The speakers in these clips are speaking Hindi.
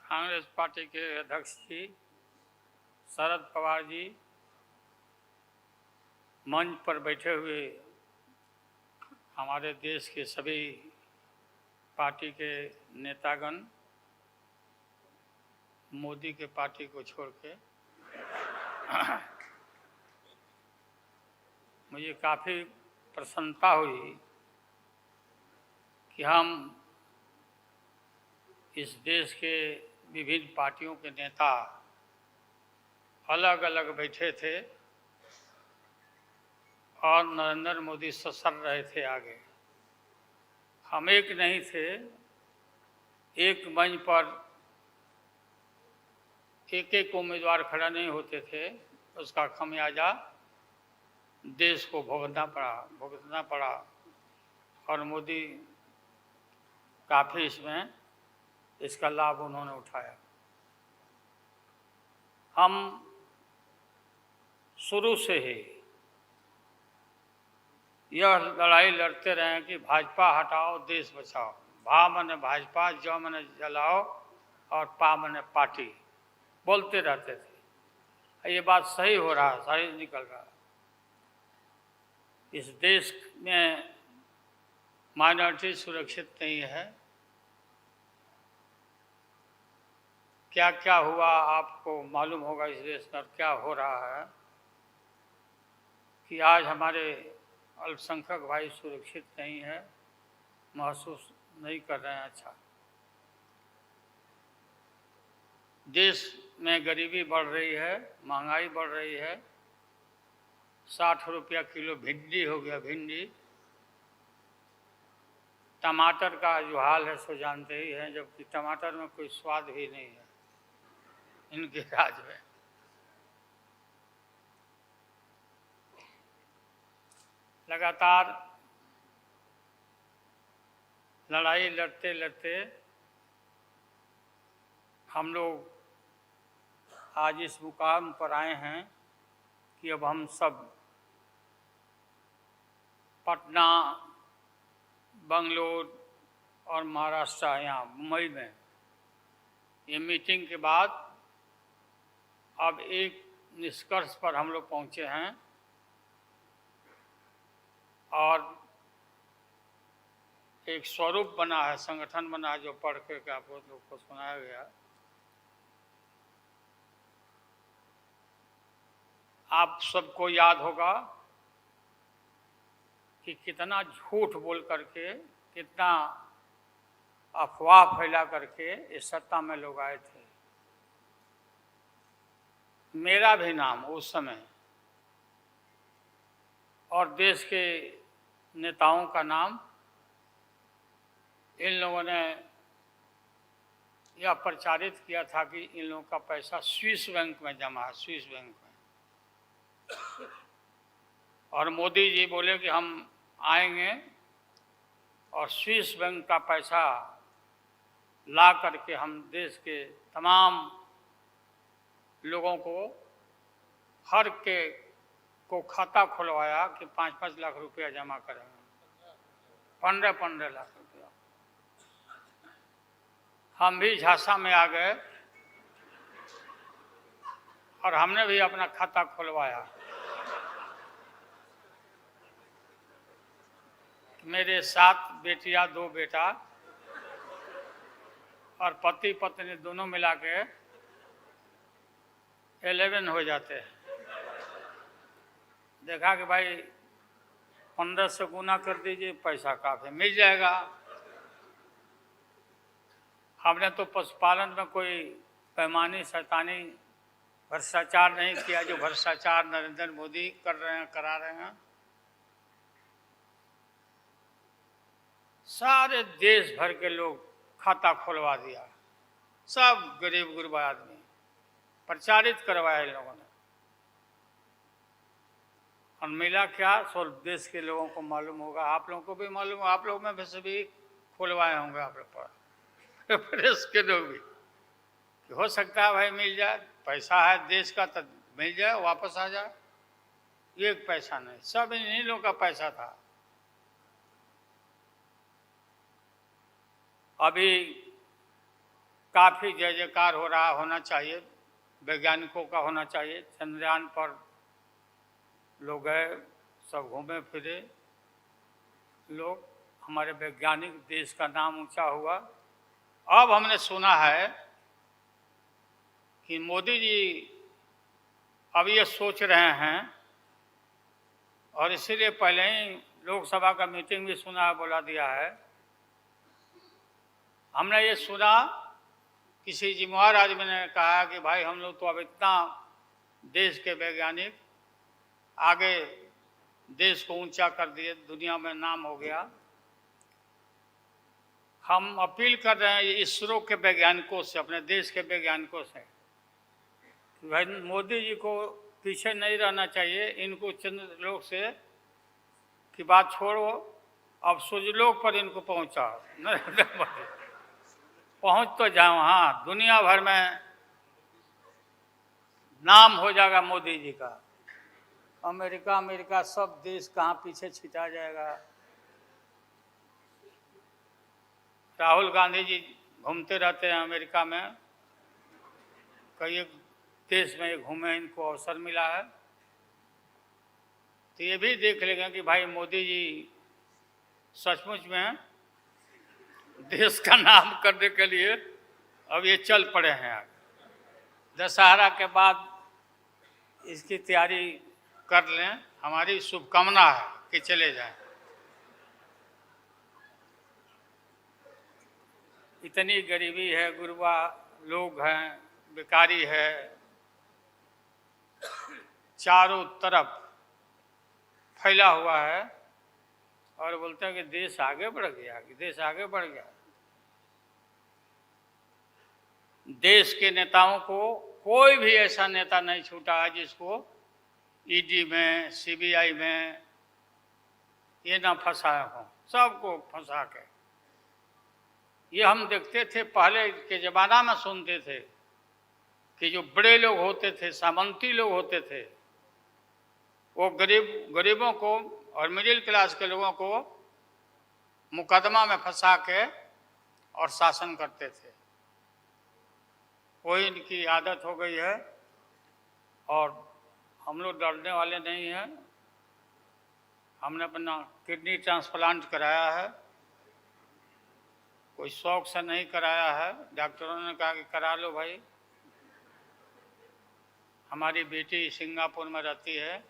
कांग्रेस पार्टी के अध्यक्ष जी शरद पवार जी मंच पर बैठे हुए हमारे देश के सभी पार्टी के नेतागण मोदी के पार्टी को छोड़ के मुझे काफ़ी प्रसन्नता हुई कि हम इस देश के विभिन्न पार्टियों के नेता अलग अलग बैठे थे और नरेंद्र मोदी ससर रहे थे आगे। हम एक नहीं थे, एक मंच पर एक एक उम्मीदवार खड़ा नहीं होते थे, उसका खमियाजा देश को भुगतना पड़ा और मोदी काफ़ी इसका लाभ उन्होंने उठाया। हम शुरू से ही यह लड़ाई लड़ते रहे कि भाजपा हटाओ देश बचाओ। भा मने भाजपा, ज मने जलाओ और पा मने पार्टी बोलते रहते थे। ये बात सही हो रहा, सही निकल रहा। इस देश में माइनॉरिटी सुरक्षित नहीं है। क्या क्या हुआ आपको मालूम होगा इस देश में, क्या हो रहा है कि आज हमारे अल्पसंख्यक भाई सुरक्षित नहीं है, महसूस नहीं कर रहे हैं। अच्छा, देश में गरीबी बढ़ रही है, महंगाई बढ़ रही है। 60 रुपया किलो भिंडी हो गया। भिंडी, टमाटर का जो हाल है सो जानते ही हैं, जबकि टमाटर में कोई स्वाद भी नहीं है इनके राज में। लगातार लड़ाई लड़ते लड़ते हम लोग आज इस मुकाम पर आए हैं कि अब हम सब पटना, बंगलोर और महाराष्ट्र, यहाँ मुंबई में ये मीटिंग के बाद अब एक निष्कर्ष पर हम लोग पहुँचे हैं और एक स्वरूप बना है, संगठन बना है, जो पढ़ करके आप लोग को सुनाया गया। आप सबको याद होगा कि कितना झूठ बोल करके, कितना अफवाह फैला करके इस सत्ता में लोग आए थे। मेरा भी नाम उस समय और देश के नेताओं का नाम, इन लोगों ने यह प्रचारित किया था कि इन लोगों का पैसा स्विस बैंक में जमा है, स्विस बैंक में। और मोदी जी बोले कि हम आएंगे और स्विस बैंक का पैसा ला करके हम देश के तमाम लोगों को, हर के को खाता खुलवाया कि 5-5 लाख रुपया जमा करेंगे, 15-15 लाख रुपया। हम भी झांसा में आ गए और हमने भी अपना खाता खुलवाया। मेरे 7 बेटियां, 2 बेटा और पति पत्नी दोनों मिला के 11 हो जाते हैं। देखा कि भाई 15 से गुना कर दीजिए, पैसा काफी मिल जाएगा। हमने तो पशुपालन में कोई पैमानी शैतानी भ्रष्टाचार नहीं किया, जो भ्रष्टाचार नरेंद्र मोदी कर रहे हैं, करा रहे हैं। सारे देश भर के लोग खाता खुलवा दिया, सब गरीब गुरबा आदमी प्रचारित करवाया इन लोगों ने। और मिला क्या, सो देश के लोगों को मालूम होगा, आप लोगों को भी मालूम, आप लोग में से भी खुलवाए होंगे आप लोग पर, प्रेस के लोग भी। हो सकता है भाई मिल जाए, पैसा है देश का तो मिल जाए, वापस आ जाए। एक पैसा नहीं, सब इन्हीं लोगों का पैसा था। अभी काफ़ी जय जयकार हो रहा, होना चाहिए, वैज्ञानिकों का होना चाहिए। चंद्रयान पर लोग गए, सब घूमे फिरे लोग, हमारे वैज्ञानिक, देश का नाम ऊंचा हुआ। अब हमने सुना है कि मोदी जी अब ये सोच रहे हैं, और इसीलिए पहले ही लोकसभा का मीटिंग भी सुना, बोला दिया है। हमने ये सुना, किसी जिम्मेवार आदमी ने कहा कि भाई हम लोग तो अब इतना देश के वैज्ञानिक आगे देश को ऊंचा कर दिए, दुनिया में नाम हो गया। हम अपील कर रहे हैं इसरो के वैज्ञानिकों से, अपने देश के वैज्ञानिकों से, भाई मोदी जी को पीछे नहीं रहना चाहिए। इनको चंद्रलोक से की बात छोड़ो, अब सूर्यलोक पर इनको पहुंचाओ, पहुंच तो जाओ। हाँ, दुनिया भर में नाम हो जाएगा मोदी जी का। अमेरिका सब देश कहाँ पीछे छिटा जाएगा। राहुल गांधी जी घूमते रहते हैं अमेरिका में, कई देश में घूमे, इनको अवसर मिला है। तो ये भी देख लेंगे कि भाई मोदी जी सचमुच में देश का नाम करने के लिए अब ये चल पड़े हैं। दशहरा के बाद इसकी तैयारी कर लें, हमारी शुभकामना है कि चले जाएं। इतनी गरीबी है, गुरबा लोग हैं, बेकारी है, चारों तरफ फैला हुआ है, और बोलते हैं कि देश आगे बढ़ गया, कि देश आगे बढ़ गया। देश के नेताओं को कोई भी ऐसा नेता नहीं छूटा है जिसको ईडी में, सीबीआई में ये ना फंसाया हो, सबको फंसा के। ये हम देखते थे, पहले के ज़माना में सुनते थे कि जो बड़े लोग होते थे, सामंती लोग होते थे, वो गरीबों को और मिडिल क्लास के लोगों को मुकदमा में फंसा के और शासन करते थे। वही इनकी आदत हो गई है, और हम लोग डरने वाले नहीं हैं। हमने अपना किडनी ट्रांसप्लांट कराया है, कोई शौक से नहीं कराया है। डॉक्टरों ने कहा कि करा लो भाई। हमारी बेटी सिंगापुर में रहती है,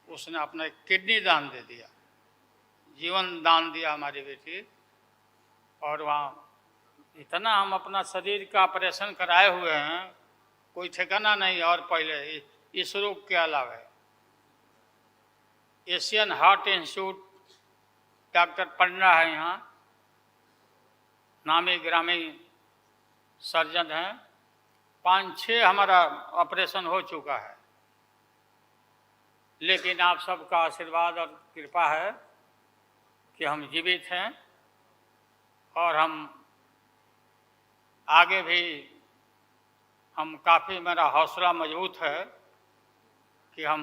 उसने अपना किडनी दान दे दिया, जीवन दान दिया हमारी बेटी। और वहाँ इतना हम अपना शरीर का ऑपरेशन कराए हुए हैं, कोई ठिकाना नहीं। और पहले इस रोग के अलावा एशियन हार्ट इंस्टीट्यूट, डॉक्टर पंडा है यहाँ, नामी ग्रामी सर्जन हैं, 5-6 हमारा ऑपरेशन हो चुका है। लेकिन आप सबका आशीर्वाद और कृपा है कि हम जीवित हैं, और हम आगे भी, हम काफ़ी, मेरा हौसला मजबूत है कि हम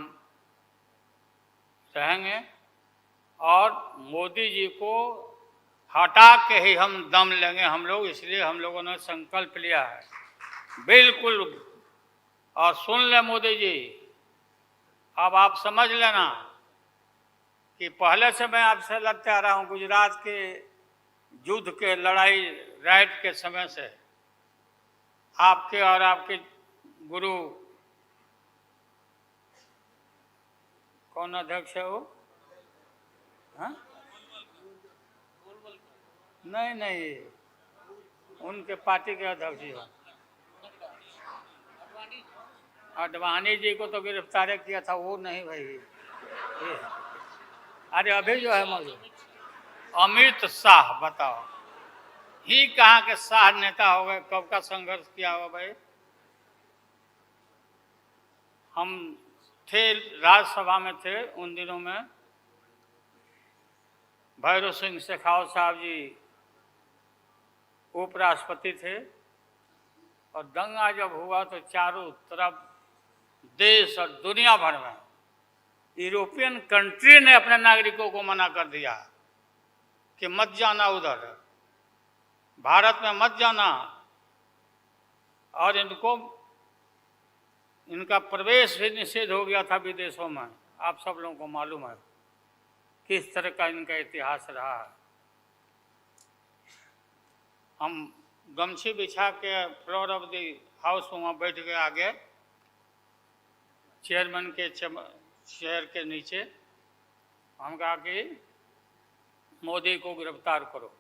रहेंगे, और मोदी जी को हटा के ही हम दम लेंगे हम लोग। इसलिए हम लोगों ने संकल्प लिया है, बिल्कुल। और सुन ले मोदी जी, अब आप समझ लेना कि पहले से मैं आपसे लड़ते आ रहा हूँ, गुजरात के युद्ध के, लड़ाई राइट के समय से। आपके और आपके गुरु, कौन अध्यक्ष है वो? हाँ? नहीं, उनके पार्टी के अध्यक्ष जी हो, अडवाणी जी को तो गिरफ्तार किया था, वो नहीं भाई। अरे अभी जो है मौजूद अमित शाह, बताओ, ही कहाँ के शाह नेता हो गए, कब का संघर्ष किया हुआ भाई। हम थे, राज्यसभा में थे उन दिनों में, भैरव सिंह शेखावत साहब जी उपराष्ट्रपति थे, और दंगा जब हुआ तो चारों तरफ देश और दुनिया भर में यूरोपियन कंट्री ने अपने नागरिकों को मना कर दिया कि मत जाना उधर, भारत में मत जाना। और इनका प्रवेश भी निषेध हो गया था विदेशों में। आप सब लोगों को मालूम है किस तरह का इनका इतिहास रहा है। हम गमछी बिछा के फ्लोर ऑफ द हाउस में वहाँ बैठ गए आगे चेयरमैन के चेयर के नीचे। हम कहा कि मोदी को गिरफ्तार करो,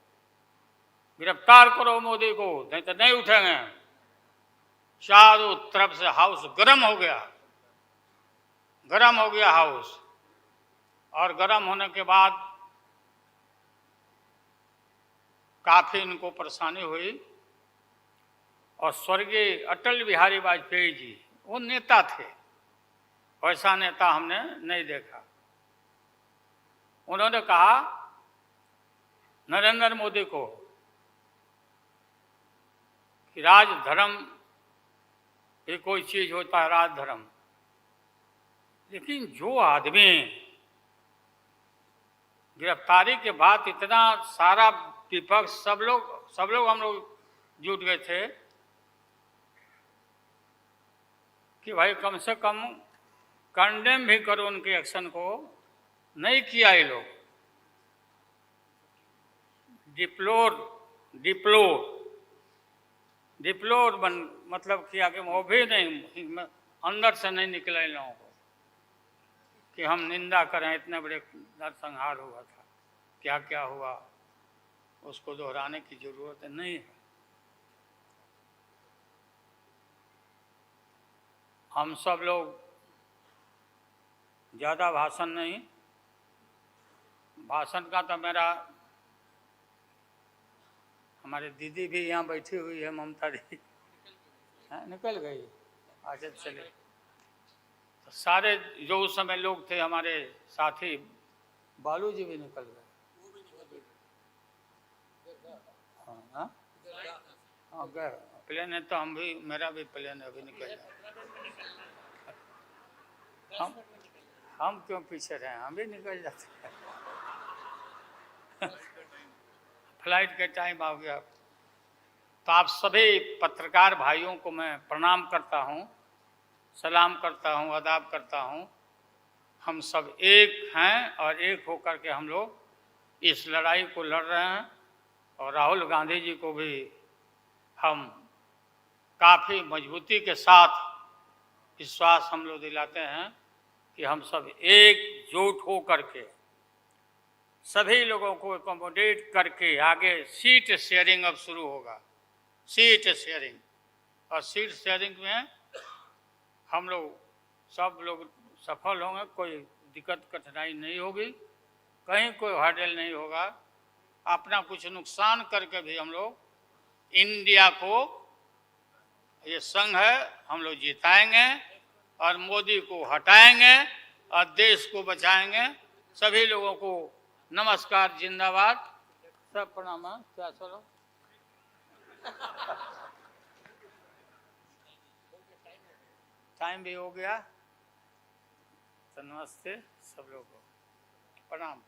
गिरफ्तार करो मोदी को, नहीं तो नहीं उठेंगे। चारों तरफ से हाउस गर्म हो गया, गर्म हो गया हाउस। और गर्म होने के बाद काफी इनको परेशानी हुई। और स्वर्गीय अटल बिहारी वाजपेयी जी वो नेता थे, वैसा नेता हमने नहीं देखा। उन्होंने कहा नरेंद्र मोदी को कि राजधर्म भी कोई चीज होता है, राजधर्म। लेकिन जो आदमी गिरफ्तारी के बाद इतना सारा विपक्ष सब लोग हम लोग जुट गए थे कि भाई कम से कम कंडेम भी करो उनके एक्शन को, नहीं किया ये लोग। डिप्लोर मतलब किया कि वो भी नहीं, अंदर से नहीं निकला इन लोगों को कि हम निंदा करें। इतने बड़े नरसंहार हुआ था, क्या क्या हुआ उसको दोहराने की जरूरत नहीं है। हम सब लोग ज़्यादा भाषण नहीं, भाषण का तो मेरा, हमारी दीदी भी यहाँ बैठी हुई है, ममता दी निकल गई। अच्छा चले, तो सारे जो उस समय लोग थे हमारे साथी, बालू जी भी निकल गए। हाँ गए प्लेन है, तो हम भी, मेरा भी प्लेन है, अभी निकल जाए। हम क्यों पीछे रहे, हम भी निकल जाते हैं। फ्लाइट का टाइम आ गया। तो आप सभी पत्रकार भाइयों को मैं प्रणाम करता हूँ, सलाम करता हूँ, आदाब करता हूँ। हम सब एक हैं और एक होकर के हम लोग इस लड़ाई को लड़ रहे हैं। और राहुल गांधी जी को भी हम काफ़ी मजबूती के साथ विश्वास हम लोग दिलाते हैं कि हम सब एकजुट हो करके सभी लोगों को एकोमोडेट करके आगे सीट शेयरिंग अब शुरू होगा, सीट शेयरिंग। और सीट शेयरिंग में हम लोग सब लोग सफल होंगे, कोई दिक्कत कठिनाई नहीं होगी, कहीं कोई हर्डल नहीं होगा। अपना कुछ नुकसान करके भी हम लोग इंडिया को, ये संघ है, हम लोग जिताएंगे और मोदी को हटाएंगे और देश को बचाएंगे। सभी लोगों को नमस्कार, जिंदाबाद, सब प्रणाम। क्या चलो टाइम भी हो गया, तो नमस्ते सब लोगों को, प्रणाम।